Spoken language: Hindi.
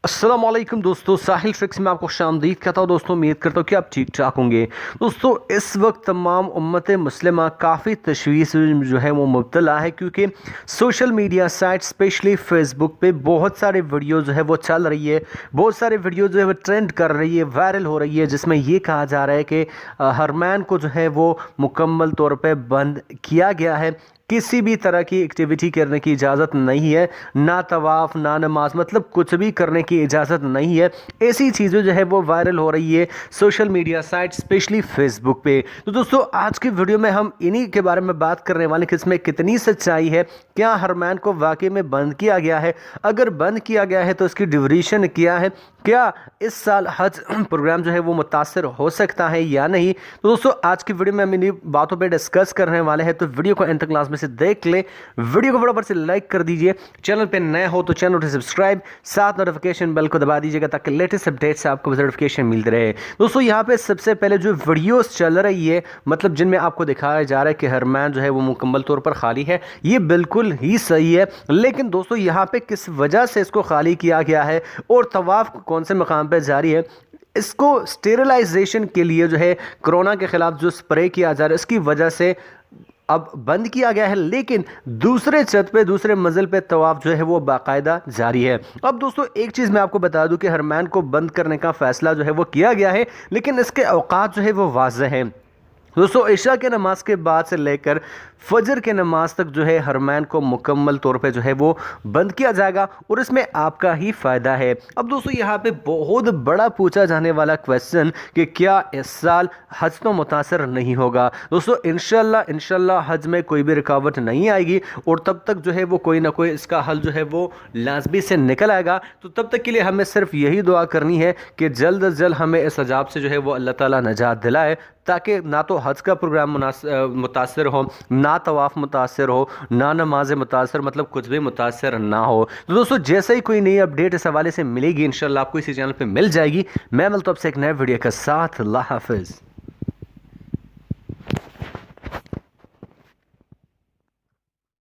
अस्सलाम वालेकुम दोस्तों, साहिल ट्रिक्स में आपको खुशामदीद कहता हूँ। दोस्तों उम्मीद करता हूँ कि आप ठीक ठाक होंगे। दोस्तों इस वक्त तमाम उम्मत मुस्लिमा काफ़ी तशवीश जो है वो मुब्तला है, क्योंकि social media site specially Facebook पे बहुत सारे वीडियो जो है वो चल रही है, बहुत सारे वीडियो जो है वो ट्रेंड कर रही है, वायरल हो रही है, जिसमें ये कहा जा रहा है कि हरमैन को जो है वो मुकम्मल तौर पर बंद किया गया है। किसी भी तरह की एक्टिविटी करने की इजाज़त नहीं है, ना तवाफ़ ना नमाज, मतलब कुछ भी करने की इजाज़त नहीं है। ऐसी चीज़ें जो है वो वायरल हो रही है social media site specially Facebook पे। तो दोस्तों आज की वीडियो में हम इन्हीं के बारे में बात करने वाले कि इसमें कितनी सच्चाई है, क्या हरमैन को वाकई में बंद किया गया है, अगर बंद किया गया है तो इसकी ड्यूरेशन क्या है, क्या इस साल हज प्रोग्राम जो है वो मुतासर हो सकता है या नहीं। तो दोस्तों आज की वीडियो में हम इन्हीं बातों पे डिस्कस करने वाले हैं, तो वीडियो को एंड तक लास्ट में से देख ले। वीडियो को फटाफट से लाइक कर दीजिए, चैनल पे नए हो तो चैनल को सब्सक्राइब, साथ नोटिफिकेशन बेल को दबा दीजिएगा ताकि लेटेस्ट अपडेट से आपको नोटिफिकेशन मिलते रहे। दोस्तों यहाँ पे सबसे पहले जो वीडियोस चल रही है, मतलब जिनमें आपको दिखाया जा रहा है कि हरमैन जो है वो मुकम्मल तौर पर खाली है, ये बिल्कुल ही सही है। लेकिन दोस्तों यहाँ पे किस वजह से इसको खाली किया गया है और तवाफ कौन से मकाम पर जारी है, इसको स्टेरिलाइजेशन के लिए जो है कोरोना के खिलाफ जो स्प्रे किया जा रहा है इसकी वजह से अब बंद किया गया है। लेकिन दूसरे छत पे, दूसरे मंजिल पे तवाफ जो है वो बाकायदा जारी है। अब दोस्तों एक चीज़ मैं आपको बता दूं कि हरमैन को बंद करने का फैसला जो है वो किया गया है, लेकिन इसके औकात जो है वो वाज़ेह हैं। दोस्तों इशा के नमाज के बाद से लेकर फजर के नमाज तक जो है हरमैन को मुकम्मल तौर पे जो है वो बंद किया जाएगा और इसमें आपका ही फ़ायदा है। अब दोस्तों यहाँ पे बहुत बड़ा पूछा जाने वाला क्वेश्चन कि क्या इस साल हज तो मुतासर नहीं होगा। दोस्तों इंशाल्लाह हज में कोई भी रुकावट नहीं आएगी और तब तक जो है वो कोई ना कोई इसका हल जो है वो लाजमी से निकल आएगा। तो तब तक के लिए हमें सिर्फ यही दुआ करनी है कि जल्द अज जल्द हमें इस अजाब से जो है वो अल्लाह ताला नजात दिलाए, ताकि ना तो हज का प्रोग्राम मुतासर हो, ना तवाफ़ मुतासर हो, ना नमाज मुतासर, मतलब कुछ भी मुतासर ना हो। तो दोस्तों जैसे ही कोई नई अपडेट इस हवाले से मिलेगी इंशाल्लाह आपको इसी चैनल पे मिल जाएगी। मैं मिलता हूं आपसे एक नए वीडियो के साथ। अल्लाह हाफिज़।